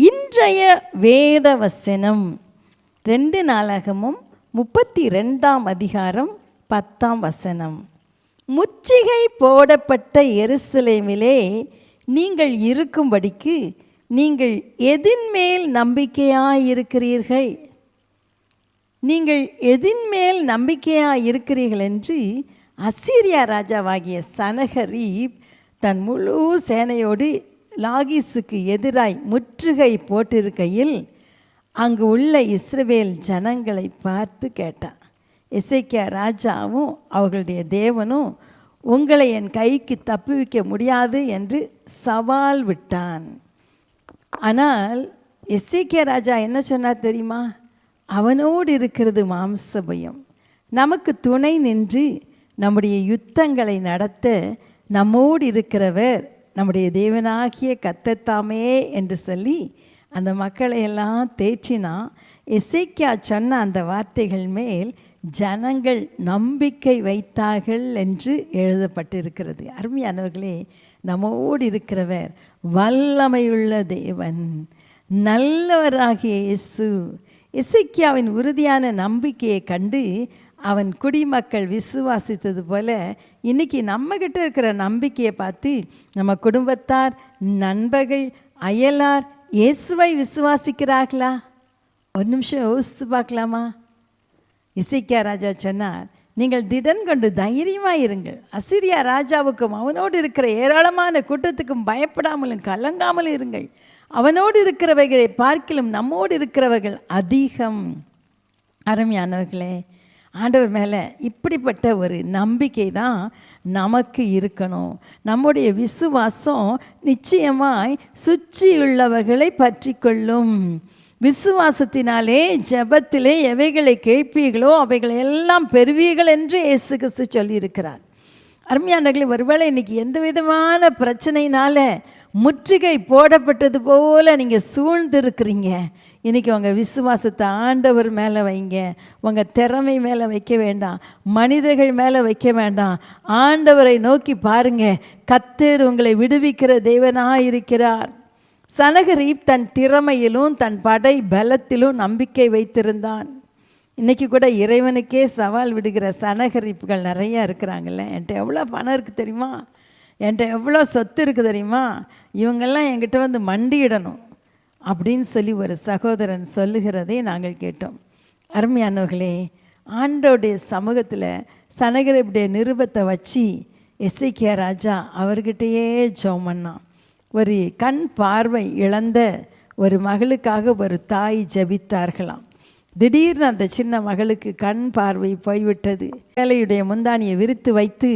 இன்றைய வேத வசனம் 2 நாளாகமும் 32ஆம் அதிகாரம் 10ஆம் வசனம். முற்றுகை போடப்பட்ட எருசலேமிலே நீங்கள் இருக்கும்படிக்கு நீங்கள் எதின்மேல் நம்பிக்கையாயிருக்கிறீர்கள்? நீங்கள் எதின்மேல் நம்பிக்கையாயிருக்கிறீர்கள் என்று அசீரியா ராஜாவாகிய சனகரீப் தன் முழு சேனையோடு லாகீசுக்கு எதிராய் முற்றுகை போட்டிருக்கையில் அங்கு உள்ள இஸ்ரவேல் ஜனங்களை பார்த்து கேட்டான். எசேக்கியா ராஜாவும் அவர்களுடைய தேவனும் உங்களை என் கைக்கு தப்புவிக்க முடியாது என்று சவால் விட்டான். ஆனால் எசேக்கியா ராஜா என்ன சொன்னார் தெரியுமா? அவனோடு இருக்கிறது மாம்ச பயம், நமக்கு துணை நின்று நம்முடைய யுத்தங்களை நடத்த நம்மோடு இருக்கிறவர் நம்முடைய தேவனாகிய கர்த்தர் என்று சொல்லி அந்த மக்களை எல்லாம் தேற்றினா. எசேக்கியா சொன்ன அந்த வார்த்தைகள் மேல் ஜனங்கள் நம்பிக்கை வைத்தார்கள் என்று எழுதப்பட்டிருக்கிறது. அருமையானவர்களே, நம்மோடு இருக்கிறவர் வல்லமையுள்ள தேவன், நல்லவராகிய இயேசு. எசேக்கியாவின் உறுதியான நம்பிக்கையை கண்டு அவன் குடிமக்கள் விசுவாசித்தது போல இன்றைக்கி நம்மக்கிட்ட இருக்கிற நம்பிக்கையை பார்த்து நம்ம குடும்பத்தார், நண்பர்கள், அயலார் இயேசுவை விசுவாசிக்கிறார்களா? ஒரு நிமிஷம் யோசித்து பார்க்கலாமா? எசேக்கியா ராஜா சொன்னார், நீங்கள் திடன் கொண்டு தைரியமாக இருங்கள். அசீரியா ராஜாவுக்கும் அவனோடு இருக்கிற ஏராளமான கூட்டத்துக்கும் பயப்படாமலும் கலங்காமலும் இருங்கள். அவனோடு இருக்கிறவர்களை பார்க்கிலும் நம்மோடு இருக்கிறவர்கள் அதிகம். அருமையானவர்களே, ஆண்டவர் மேலே இப்படிப்பட்ட ஒரு நம்பிக்கை தான் நமக்கு இருக்கணும். நம்முடைய விசுவாசம் நிச்சயமாய் சுற்றியுள்ளவர்களை பற்றி கொள்ளும். விசுவாசத்தினாலே ஜெபத்திலே எவைகளை கேட்பீர்களோ அவைகளை எல்லாம் பெறுவீர்கள் என்று இயேசு கிறிஸ்து சொல்லியிருக்கிறார். அருமையானவர்களே, ஒருவேளை இன்றைக்கி எந்த விதமான பிரச்சனையினால் முற்றுகை போடப்பட்டது போல் நீங்கள் சூழ்ந்திருக்கிறீங்க. இன்றைக்கி உங்கள் விசுவாசத்தை ஆண்டவர் மேலே வைங்க. உங்கள் திறமை மேலே வைக்க வேண்டாம், மனிதர்கள் மேலே வைக்க வேண்டாம். ஆண்டவரை நோக்கி பாருங்கள். கர்த்தர் உங்களை விடுவிக்கிற தேவனாக இருக்கிறார். சனகரீப் தன் திறமையிலும் தன் படை பலத்திலும் நம்பிக்கை வைத்திருந்தான். இன்றைக்கி கூட இறைவனுக்கே சவால் விடுகிற சனகரீப்புகள் நிறையா இருக்கிறாங்கல்ல. என்கிட்ட எவ்வளோ பணம் இருக்குது தெரியுமா, என்கிட்ட எவ்வளோ சொத்து இருக்குது தெரியுமா, இவங்கெல்லாம் என்கிட்ட வந்து மண்டியிடணும் அப்படின்னு சொல்லி ஒரு சகோதரன் சொல்லுகிறதை நாங்கள் கேட்டோம். அருமையானவர்களே, ஆண்டோடைய சமூகத்தில் சனகரீப்புடைய நிருபத்தை வச்சு எசேக்கியா ராஜா அவர்கிட்டயே ஜெபம் பண்ணான். ஒரு கண் பார்வை இழந்த ஒரு மகளுக்காக ஒரு தாய் ஜெபித்தார்களாம். திடீர்னு அந்த சின்ன மகளுக்கு கண் பார்வை போய்விட்டது. வேலையுடைய முந்தானியை விரித்து வைத்து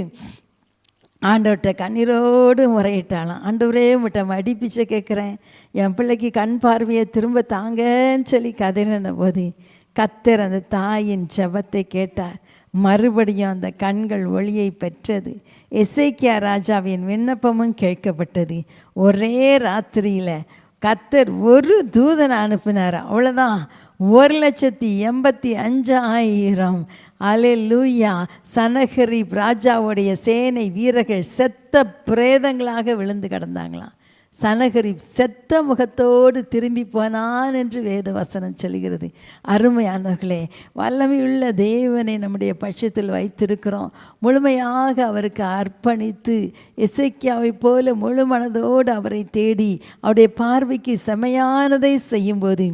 ஆண்டவர்கிட்ட கண்ணீரோடு முறையிட்டாலாம். ஆண்டவரே, உங்கள்கிட்ட மடிப்பிச்சை கேட்குறேன், என் பிள்ளைக்கு கண் பார்வையை திரும்ப தாங்கன்னு சொல்லி கதறின போது கர்த்தர் அந்த தாயின் ஜெபத்தை கேட்டார். மறுபடியும் அந்த கண்கள் ஒளியை பெற்றது. எசேக்கியா ராஜாவின் விண்ணப்பமும் கேட்கப்பட்டது. ஒரே ராத்திரியில் கர்த்தர் ஒரு தூதனை அனுப்பினார். அவ்வளோதான், 1,85,000 அல்லேலூயா சனகரீப் ராஜாவுடைய சேனை வீரர்கள் செத்த பிரேதங்களாக விழுந்து கிடந்தாங்களாம். சனகரீப் செத்த முகத்தோடு திரும்பி போனான் என்று வேத வசனம் சொல்கிறது. அருமையானவர்களே, வல்லமையுள்ள தேவனை நம்முடைய பட்சத்தில் வைத்திருக்கிறோம். முழுமையாக அவருக்கு அர்ப்பணித்து எசேக்கியாவை போல முழு மனதோடு அவரை தேடி அவருடைய பார்வைக்கு செமையானதை செய்யும்போது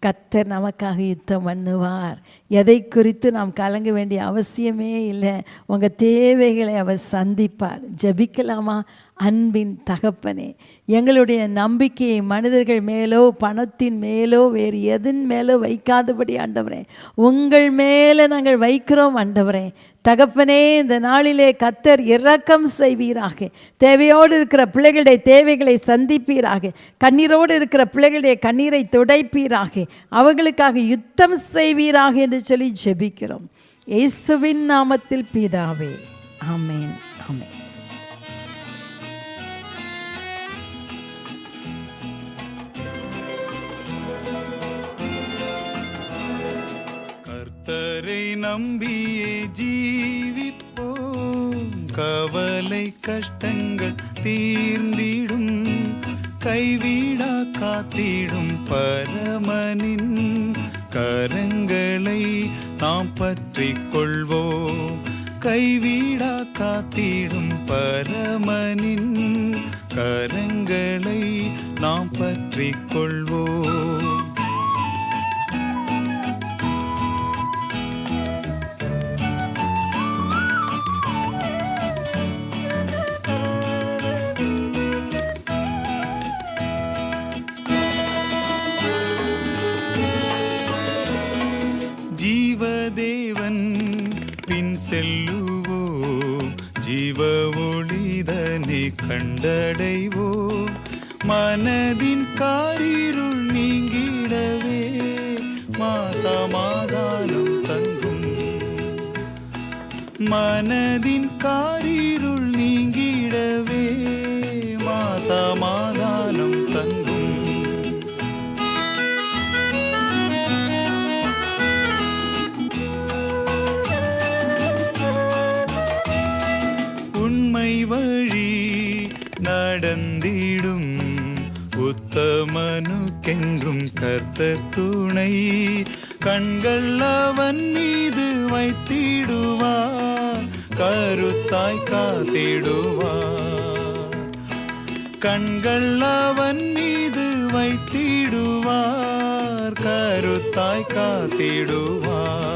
கர்த்தர் நமக்காக யுத்தம் பண்ணுவார். எதை குறித்து நாம் கலங்க வேண்டிய அவசியமே இல்லை. உங்கள் தேவைகளை அவர் சந்திப்பார். ஜெபிக்கலாமா? அன்பின் தகப்பனே, எங்களுடைய நம்பிக்கையை மனிதர்கள் மேலோ பணத்தின் மேலோ வேறு எதன் மேலோ வைக்காதபடி ஆண்டவரே உங்கள் மேலே நாங்கள் வைக்கிறோம். ஆண்டவரே தகப்பனே, இந்த நாளிலே கர்த்தர் இரக்கம் செய்வீராக. தேவையோடு இருக்கிற பிள்ளைகளுடைய தேவைகளை சந்திப்பீராக. கண்ணீரோடு இருக்கிற பிள்ளைகளுடைய கண்ணீரை துடைப்பீராக. அவர்களுக்காக யுத்தம் செய்வீராக என்று சொல்லி ஜெபிக்கிறோம். இயேசுவின் நாமத்தில் பிதாவே, ஆமென், ஆமென். கர்த்தரை நம்பியே ஜீவிப்போம், கவலை கஷ்டங்கள் தீர்ந்திடும், கைவிடா காத்திடும் பரமனின் கரங்களை நாம் பற்றிக் கொள்வோம். கைவிடா காத்திடும் பரமனின் கரங்களை நாம் பற்றிக் கொள்வோம். ஜீவதேவன் பின் செல்லுவோம், ஜீவ ஒளிதனை கண்டடைவோம். மனதின் காரிருள் நீங்கிடவே சமாதானம் தங்கும். மனதின் காரிருள் நீங்கிடவே சமாதானம் தங்கும். உண்மை வழி நடந்திடும் உத்தமனுக்கென்றும் கர்த்தர் துணை. கண்கள் அவன் மீது வைத்திடுவார், கருத்தாய் காத்திடுவார். கண்கள் அவன் மீது வைத்திடுவார், கருத்தாய் காத்திடுவார்.